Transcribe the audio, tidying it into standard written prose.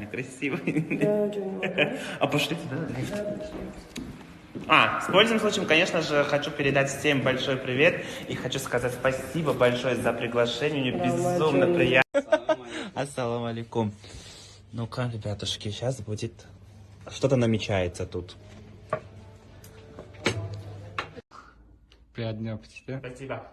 красивый. Да, что, не могу? А пошли туда. С пользуемым случаем, конечно же, хочу передать всем большой привет и хочу сказать спасибо большое за приглашение. Мне безумно приятно. Ассаламу алейкум. Ну-ка, ребятушки, сейчас будет... Что-то намечается тут. Приятного аппетита. Спасибо.